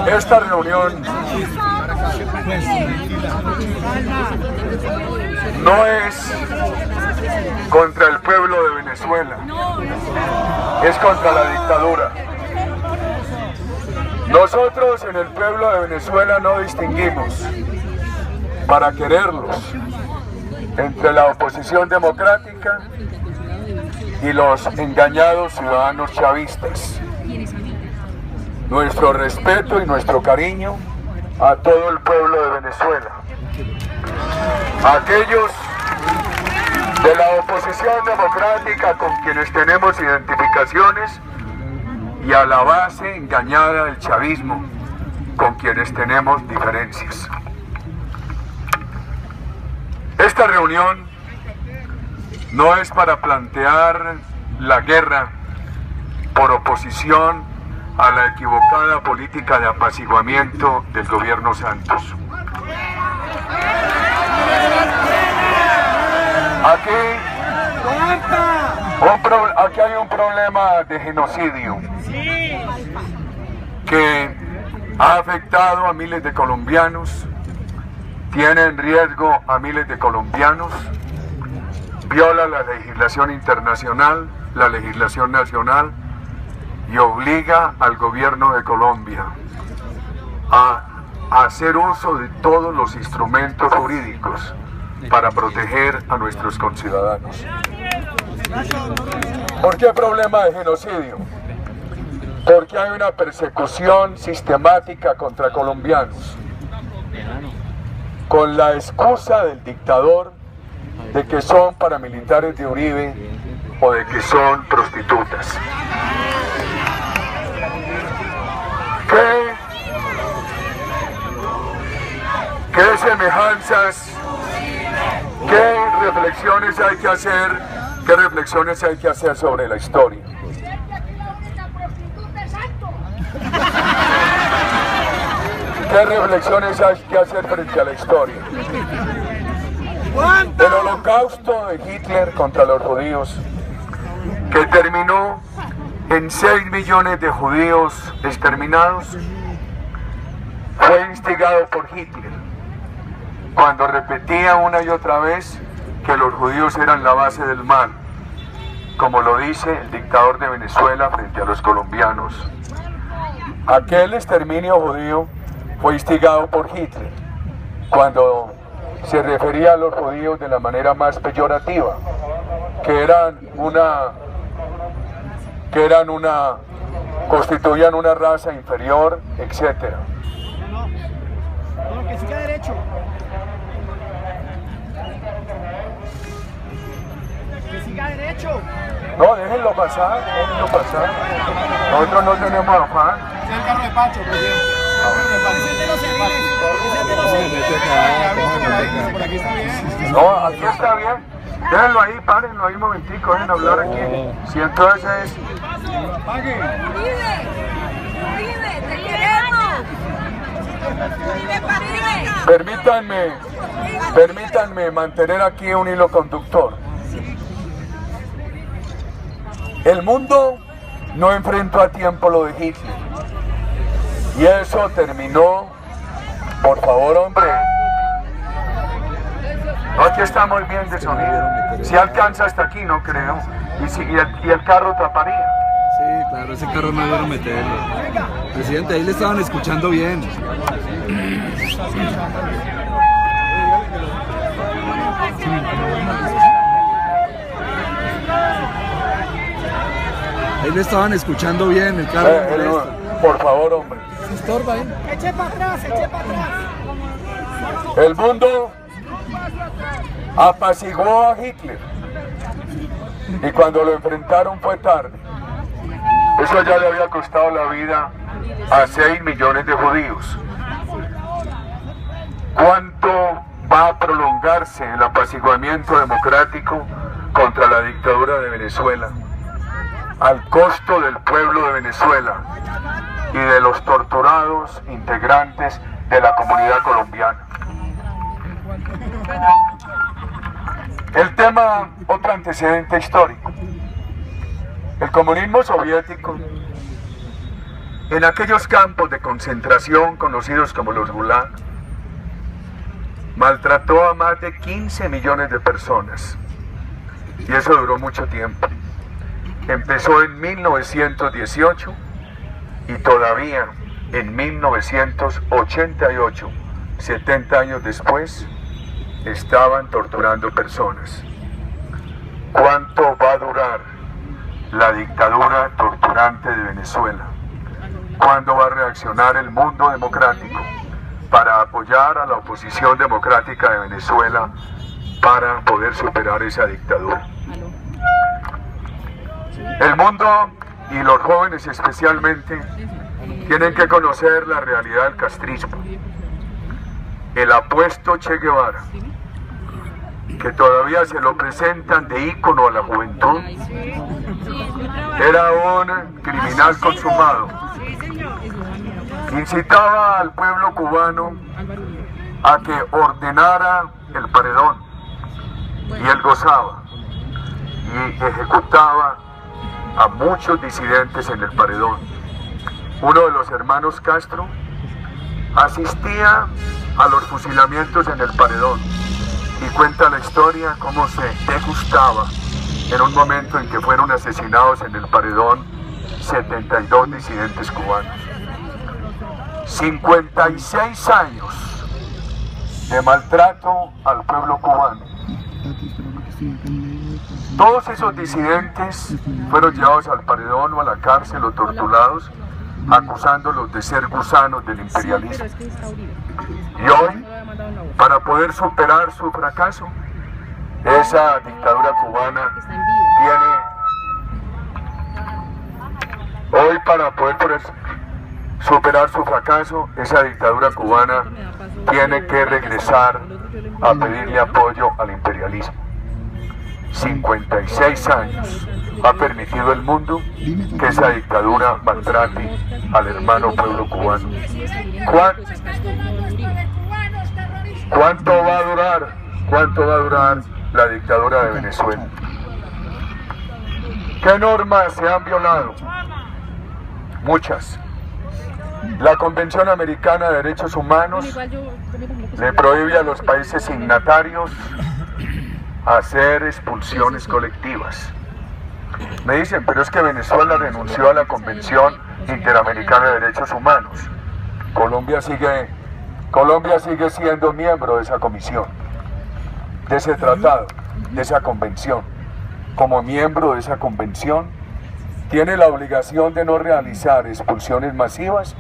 Esta reunión no es contra el pueblo de Venezuela, es contra la dictadura. Nosotros en el pueblo de Venezuela no distinguimos, para quererlos, entre la oposición democrática y los engañados ciudadanos chavistas. Nuestro respeto y nuestro cariño a todo el pueblo de Venezuela, a aquellos de la oposición democrática con quienes tenemos identificaciones y a la base engañada del chavismo con quienes tenemos diferencias. Esta reunión no es para plantear la guerra por oposición a la equivocada política de apaciguamiento del gobierno Santos. Aquí hay un problema de genocidio que ha afectado a miles de colombianos, tiene en riesgo a miles de colombianos, viola la legislación internacional, la legislación nacional y obliga al gobierno de Colombia a hacer uso de todos los instrumentos jurídicos para proteger a nuestros conciudadanos. ¿Por qué problema de genocidio? Porque hay una persecución sistemática contra colombianos, con la excusa del dictador de que son paramilitares de Uribe o de que son prostitutas. ¿Qué semejanzas, qué reflexiones hay que hacer, sobre la historia? ¿Qué reflexiones hay que hacer frente a la historia? El holocausto de Hitler contra los judíos, que terminó en 6 millones de judíos exterminados, fue instigado por Hitler, cuando repetía una y otra vez que los judíos eran la base del mal, como lo dice el dictador de Venezuela frente a los colombianos. Aquel exterminio judío fue instigado por Hitler, cuando se refería a los judíos de la manera más peyorativa, constituían una raza inferior, etc. Que siga derecho. Que siga derecho. No, déjenlo pasar. Nosotros no tenemos afán. Es el carro de Pacho, presidente. Por aquí está bien. No, aquí está bien. Déjenlo ahí, párenlo ahí un momentico, dejen hablar aquí. Si entonces... Uribe, te queremos. Permítanme mantener aquí un hilo conductor. El mundo no enfrentó a tiempo lo de Hitler. Y eso terminó, por favor, hombre. Aquí estamos bien de sonido. Si alcanza hasta aquí, no creo. Y el carro taparía. Sí, claro, ese carro no debieron meterlo. Presidente, ahí le estaban escuchando bien. Ahí le estaban escuchando bien el carro. Por favor, hombre. Se estorba ahí. Eche para atrás. El mundo apaciguó a Hitler. Y cuando lo enfrentaron fue tarde. Eso ya le había costado la vida a 6 millones de judíos. ¿Cuánto va a prolongarse el apaciguamiento democrático contra la dictadura de Venezuela? Al costo del pueblo de Venezuela y de los torturados integrantes de la comunidad colombiana. El tema, otro antecedente histórico. El comunismo soviético, en aquellos campos de concentración conocidos como los Gulag, maltrató a más de 15 millones de personas. Y eso duró mucho tiempo. Empezó en 1918 y todavía en 1988, 70 años después, estaban torturando personas. ¿Cuánto va a durar la dictadura torturante de Venezuela? ¿Cuándo va a reaccionar el mundo democrático para apoyar a la oposición democrática de Venezuela para poder superar esa dictadura? El mundo y los jóvenes especialmente tienen que conocer la realidad del castrismo. El apuesto Che Guevara, que todavía se lo presentan de ícono a la juventud, era un criminal consumado. Incitaba al pueblo cubano a que ordenara el paredón, y él gozaba y ejecutaba a muchos disidentes en el paredón. Uno de los hermanos Castro asistía a los fusilamientos en el paredón y cuenta la historia cómo se degustaba en un momento en que fueron asesinados en el paredón 72 disidentes cubanos. 56 años de maltrato al pueblo cubano. Todos esos disidentes fueron llevados al paredón o a la cárcel o torturados, acusándolos de ser gusanos del imperialismo. Y hoy, para poder superar su fracaso, esa dictadura cubana tiene que regresar a pedirle apoyo al imperialismo. 56 años ha permitido el mundo que esa dictadura maltrate al hermano pueblo cubano. ¿Cuánto va a durar la dictadura de Venezuela? ¿Qué normas se han violado? Muchas. La Convención Americana de Derechos Humanos le prohíbe a los países signatarios hacer expulsiones colectivas. Me dicen, pero es que Venezuela renunció a la Convención Interamericana de Derechos Humanos. Colombia sigue siendo miembro de esa comisión, de ese tratado, de esa convención. Como miembro de esa convención, tiene la obligación de no realizar expulsiones masivas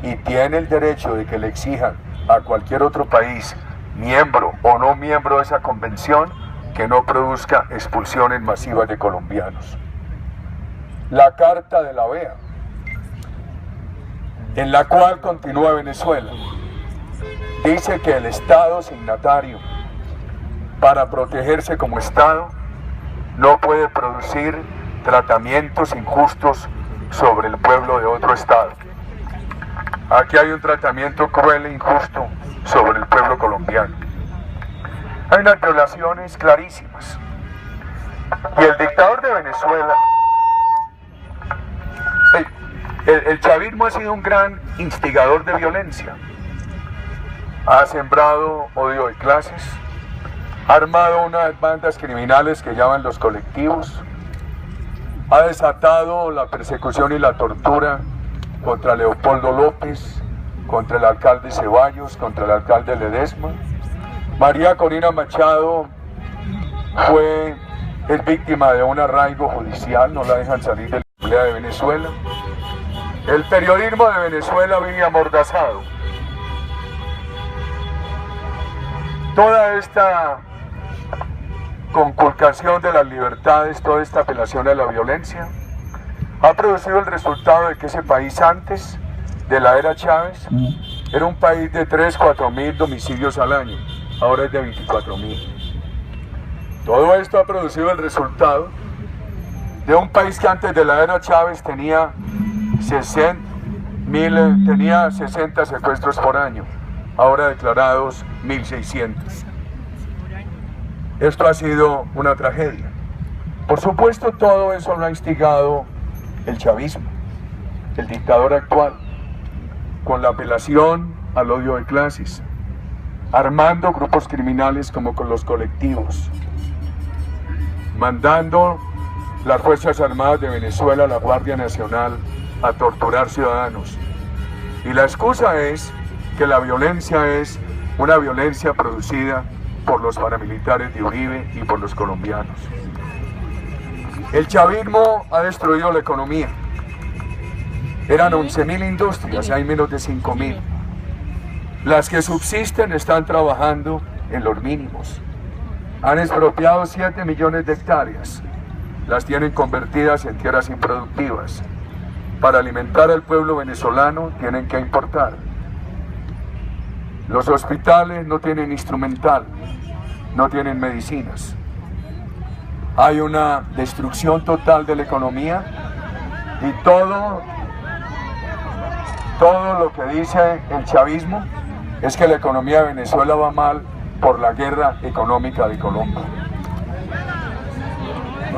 y tiene el derecho de que le exijan a cualquier otro país, miembro o no miembro de esa convención, que no produzca expulsiones masivas de colombianos. La Carta de la OEA, en la cual continúa Venezuela, dice que el Estado signatario, para protegerse como Estado, no puede producir tratamientos injustos sobre el pueblo de otro Estado. Aquí hay un tratamiento cruel e injusto sobre el pueblo colombiano. Hay unas violaciones clarísimas. Y el dictador de Venezuela, el chavismo ha sido un gran instigador de violencia. Ha sembrado odio de clases, ha armado unas bandas criminales que llaman los colectivos, ha desatado la persecución y la tortura contra Leopoldo López, contra el alcalde Ceballos, contra el alcalde Ledesma. María Corina Machado es víctima de un arraigo judicial, no la dejan salir de la Asamblea de Venezuela. El periodismo de Venezuela vive amordazado. Toda esta conculcación de las libertades, toda esta apelación a la violencia, ha producido el resultado de que ese país antes de la era Chávez era un país de 3-4 mil homicidios al año. Ahora es de 24.000. Todo esto ha producido el resultado de un país que antes de la era Chávez tenía 60 secuestros por año, ahora declarados 1.600. Esto ha sido una tragedia. Por supuesto, todo eso lo ha instigado el chavismo, el dictador actual, con la apelación al odio de clases, armando grupos criminales como con los colectivos, mandando las Fuerzas Armadas de Venezuela, la Guardia Nacional, a torturar ciudadanos. Y la excusa es que la violencia es una violencia producida por los paramilitares de Uribe y por los colombianos. El chavismo ha destruido la economía. Eran 11.000 industrias, hay menos de 5.000. Las que subsisten están trabajando en los mínimos. Han expropiado 7 millones de hectáreas. Las tienen convertidas en tierras improductivas. Para alimentar al pueblo venezolano tienen que importar. Los hospitales no tienen instrumental, no tienen medicinas. Hay una destrucción total de la economía y todo lo que dice el chavismo es que la economía de Venezuela va mal por la guerra económica de Colombia.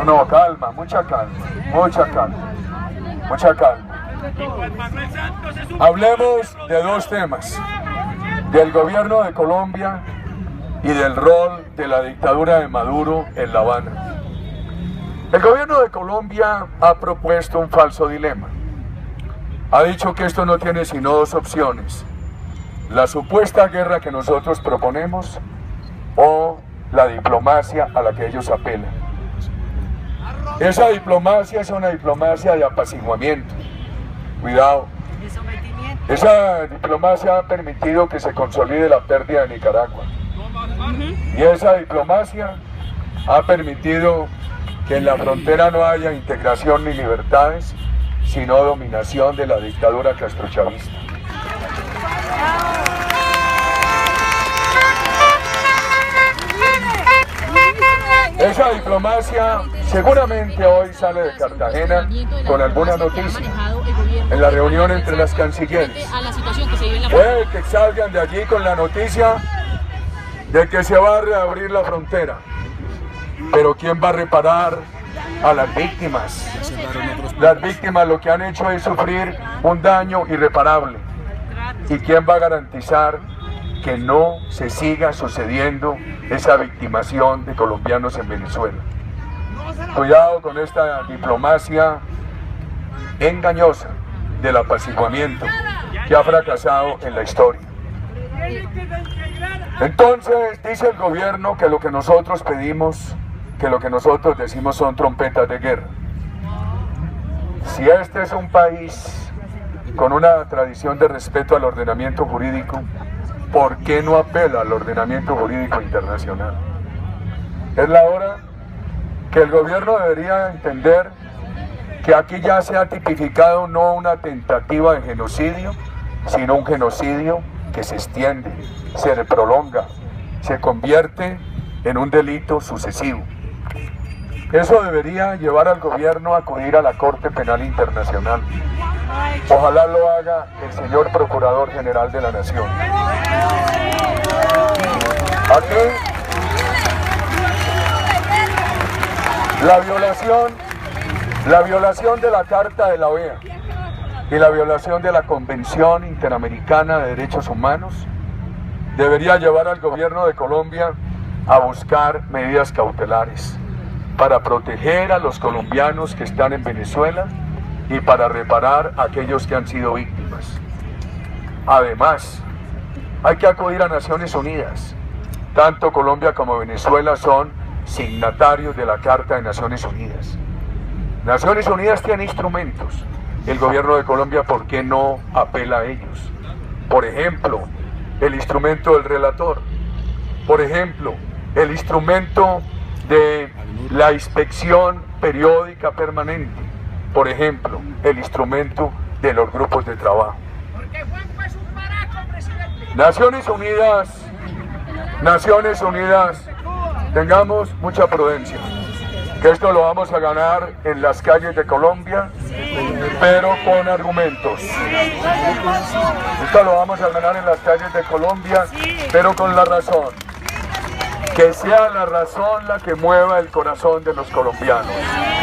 No, calma, mucha calma, mucha calma, mucha calma. Hablemos de dos temas, del gobierno de Colombia y del rol de la dictadura de Maduro en La Habana. El gobierno de Colombia ha propuesto un falso dilema. Ha dicho que esto no tiene sino dos opciones: la supuesta guerra que nosotros proponemos o la diplomacia a la que ellos apelan. Esa diplomacia es una diplomacia de apaciguamiento. Cuidado. Esa diplomacia ha permitido que se consolide la pérdida de Nicaragua. Y esa diplomacia ha permitido que en la frontera no haya integración ni libertades, sino dominación de la dictadura castrochavista. Esa diplomacia seguramente hoy sale de Cartagena con alguna noticia en la reunión entre las cancilleres. Puede que salgan de allí con la noticia de que se va a reabrir la frontera. Pero ¿quién va a reparar a las víctimas? Las víctimas lo que han hecho es sufrir un daño irreparable. ¿Y quién va a garantizar que no se siga sucediendo esa victimación de colombianos en Venezuela? Cuidado con esta diplomacia engañosa del apaciguamiento que ha fracasado en la historia. Entonces dice el gobierno que lo que nosotros pedimos, que lo que nosotros decimos son trompetas de guerra. Si este es un país con una tradición de respeto al ordenamiento jurídico, ¿por qué no apela al ordenamiento jurídico internacional? Es la hora que el gobierno debería entender que aquí ya se ha tipificado no una tentativa de genocidio, sino un genocidio que se extiende, se prolonga, se convierte en un delito sucesivo. Eso debería llevar al gobierno a acudir a la Corte Penal Internacional. Ojalá lo haga el señor Procurador General de la Nación. Aquí, la violación de la Carta de la OEA y la violación de la Convención Interamericana de Derechos Humanos debería llevar al gobierno de Colombia a buscar medidas cautelares para proteger a los colombianos que están en Venezuela y para reparar a aquellos que han sido víctimas. Además, hay que acudir a Naciones Unidas. Tanto Colombia como Venezuela son signatarios de la Carta de Naciones Unidas. Naciones Unidas tiene instrumentos. El gobierno de Colombia, ¿por qué no apela a ellos? Por ejemplo, el instrumento del relator. Por ejemplo, el instrumento de la inspección periódica permanente. Por ejemplo, el instrumento de los grupos de trabajo. Naciones Unidas, tengamos mucha prudencia, que esto lo vamos a ganar en las calles de Colombia, pero con argumentos. Esto lo vamos a ganar en las calles de Colombia, pero con la razón. Que sea la razón la que mueva el corazón de los colombianos.